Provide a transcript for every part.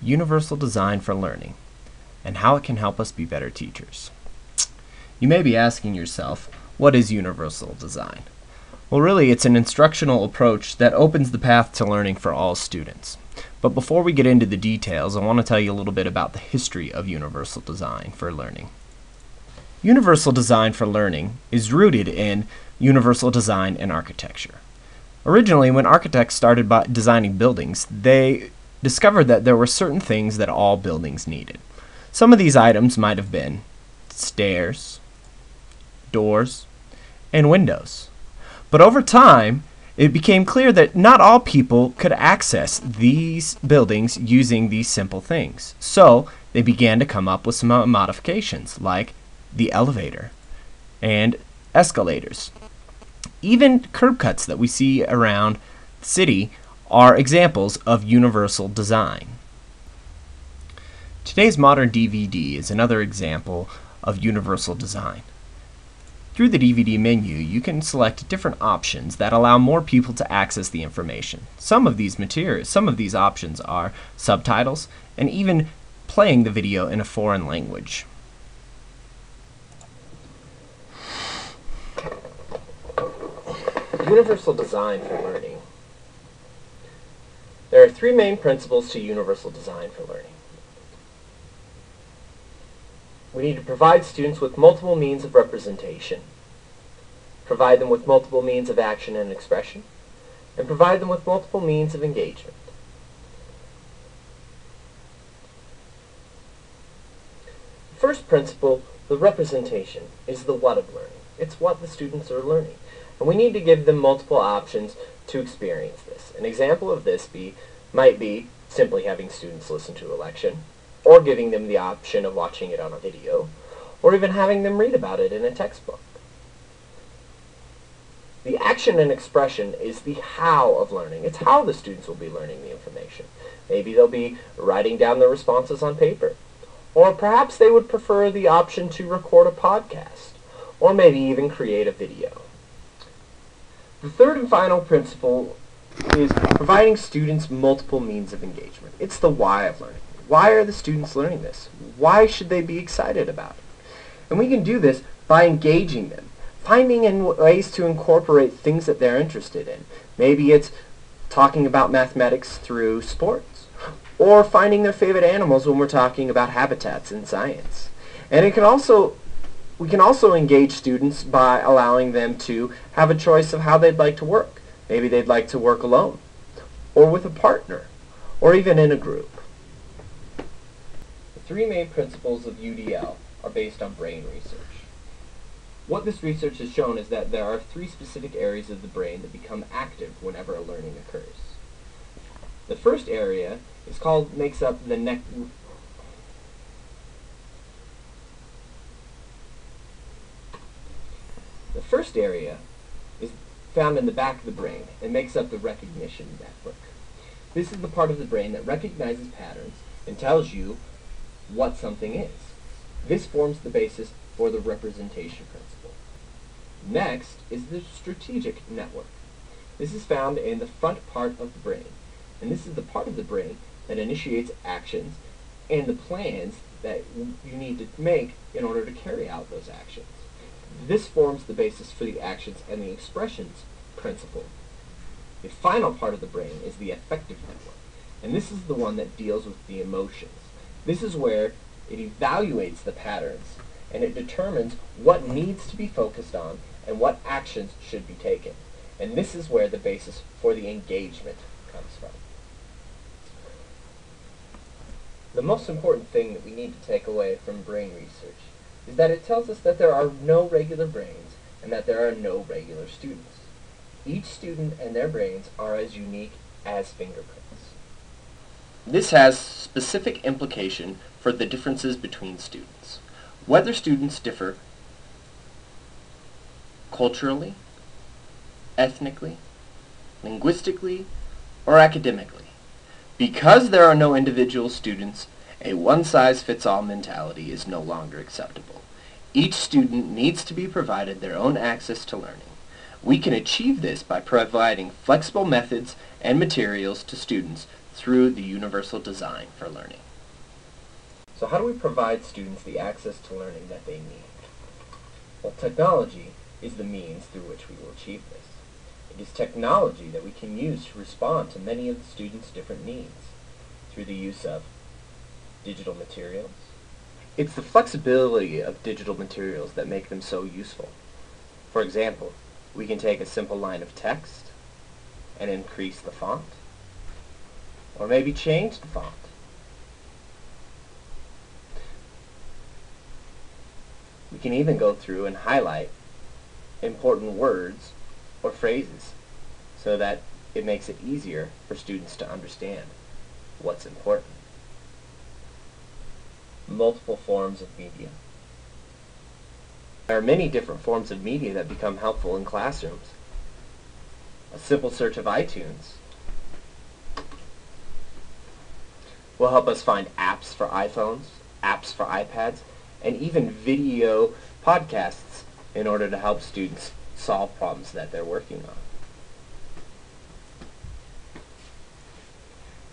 Universal design for learning, and how it can help us be better teachers. You may be asking yourself, what is universal design? Well, really, it's an instructional approach that opens the path to learning for all students. But before we get into the details, I want to tell you a little bit about the history of universal design for learning. Universal design for learning is rooted in universal design and architecture. Originally, when architects started designing buildings, they discovered that there were certain things that all buildings needed. Some of these items might have been stairs, doors, and windows. But over time, it became clear that not all people could access these buildings using these simple things. So they began to come up with some modifications, like the elevator and escalators. Even curb cuts that we see around the city are examples of universal design. Today's modern DVD is another example of universal design. Through the DVD menu, you can select different options that allow more people to access the information. Some of these options are subtitles and even playing the video in a foreign language. Universal design for learning. There are three main principles to universal design for learning. We need to provide students with multiple means of representation, provide them with multiple means of action and expression, and provide them with multiple means of engagement. The first principle, the representation, is the what of learning. It's what the students are learning. And we need to give them multiple options to experience this. An example of this might be simply having students listen to a lecture, or giving them the option of watching it on a video, or even having them read about it in a textbook. The action and expression is the how of learning. It's how the students will be learning the information. Maybe they'll be writing down their responses on paper, or perhaps they would prefer the option to record a podcast, or maybe even create a video. The third and final principle is providing students multiple means of engagement. It's the why of learning. Why are the students learning this? Why should they be excited about it? And we can do this by engaging them, finding ways to incorporate things that they're interested in. Maybe it's talking about mathematics through sports, or finding their favorite animals when we're talking about habitats in science. And we can also engage students by allowing them to have a choice of how they'd like to work. Maybe they'd like to work alone, or with a partner, or even in a group. The three main principles of UDL are based on brain research. What this research has shown is that there are three specific areas of the brain that become active whenever a learning occurs. The first area makes up the The first area is found in the back of the brain and makes up the recognition network. This is the part of the brain that recognizes patterns and tells you what something is. This forms the basis for the representation principle. Next is the strategic network. This is found in the front part of the brain, and this is the part of the brain that initiates actions and the plans that you need to make in order to carry out those actions. This forms the basis for the actions and the expressions principle. The final part of the brain is the affective network, and this is the one that deals with the emotions. This is where it evaluates the patterns, and it determines what needs to be focused on and what actions should be taken. And this is where the basis for the engagement comes from. The most important thing that we need to take away from brain research is that it tells us that there are no regular brains and that there are no regular students. Each student and their brains are as unique as fingerprints. This has specific implication for the differences between students. Whether students differ culturally, ethnically, linguistically, or academically. Because there are no individual students, a one-size-fits-all mentality is no longer acceptable. Each student needs to be provided their own access to learning. We can achieve this by providing flexible methods and materials to students through the universal design for learning. So how do we provide students the access to learning that they need? Well, technology is the means through which we will achieve this. It is technology that we can use to respond to many of the students' different needs through the use of digital materials. It's the flexibility of digital materials that make them so useful. For example, we can take a simple line of text and increase the font, or maybe change the font. We can even go through and highlight important words or phrases so that it makes it easier for students to understand what's important. Multiple forms of media. There are many different forms of media that become helpful in classrooms. A simple search of iTunes will help us find apps for iPhones, apps for iPads, and even video podcasts in order to help students solve problems that they're working on.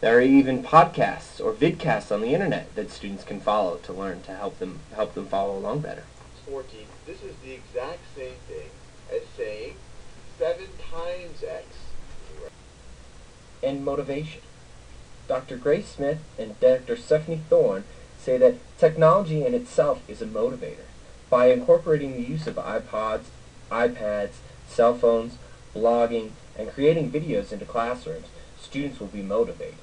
There are even podcasts or vidcasts on the internet that students can follow to learn to help them follow along better. 14. This is the exact same thing as saying 7 times x. And motivation. Dr. Grace Smith and Dr. Stephanie Thorne say that technology in itself is a motivator. By incorporating the use of iPods, iPads, cell phones, blogging, and creating videos into classrooms, students will be motivated.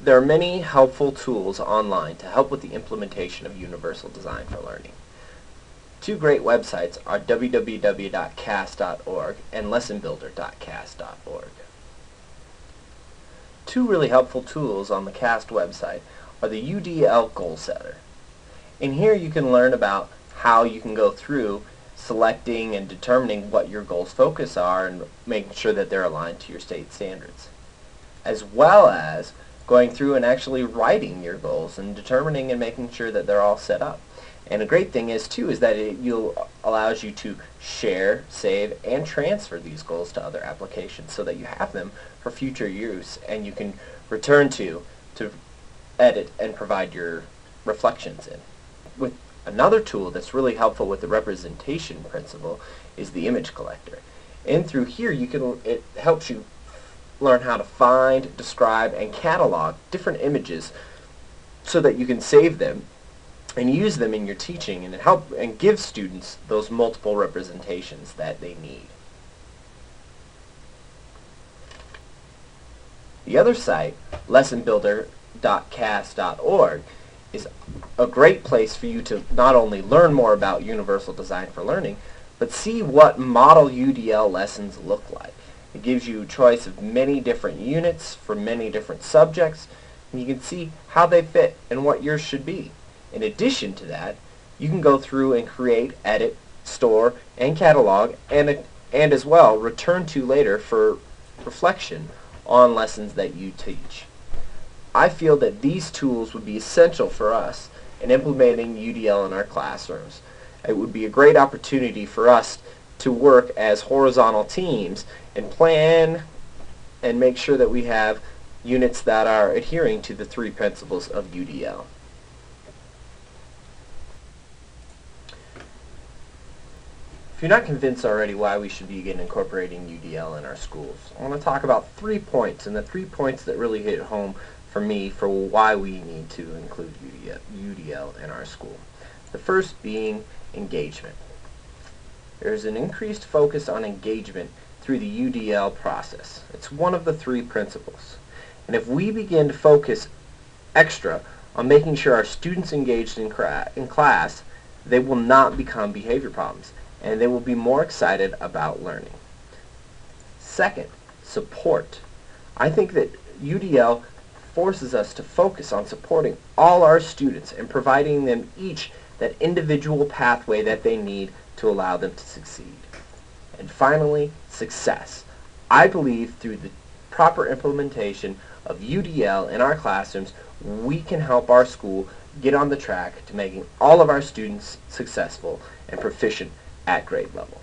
There are many helpful tools online to help with the implementation of universal design for learning. Two great websites are www.cas.org and lessonbuilder.cas.org. Two really helpful tools on the CAST website are the UDL Goal Setter. In here you can learn about how you can go through selecting and determining what your goals focus are and making sure that they're aligned to your state standards, as well as going through and actually writing your goals and determining and making sure that they're all set up. And a great thing is too is that it allows you to share, save, and transfer these goals to other applications so that you have them for future use and you can return to edit and provide your reflections in. With another tool that's really helpful with the representation principle is the image collector. And through here it helps you learn how to find, describe, and catalog different images so that you can save them and use them in your teaching and help and give students those multiple representations that they need. The other site, lessonbuilder.cas.org, is a great place for you to not only learn more about universal design for learning, but see what model UDL lessons look like. It gives you a choice of many different units for many different subjects, and you can see how they fit and what yours should be. In addition to that, you can go through and create, edit, store, and catalog, and as well return to later for reflection on lessons that you teach. I feel that these tools would be essential for us in implementing UDL in our classrooms. It would be a great opportunity for us to work as horizontal teams and plan and make sure that we have units that are adhering to the 3 principles of UDL. If you're not convinced already why we should begin incorporating UDL in our schools, I want to talk about 3 points, and the 3 points that really hit home for me for why we need to include UDL in our school. The first being engagement. There's an increased focus on engagement through the UDL process. It's one of the 3 principles. And if we begin to focus extra on making sure our students engaged in class, they will not become behavior problems, and they will be more excited about learning. Second, support. I think that UDL forces us to focus on supporting all our students and providing them each that individual pathway that they need to allow them to succeed. And finally, success. I believe through the proper implementation of UDL in our classrooms, we can help our school get on the track to making all of our students successful and proficient at grade level.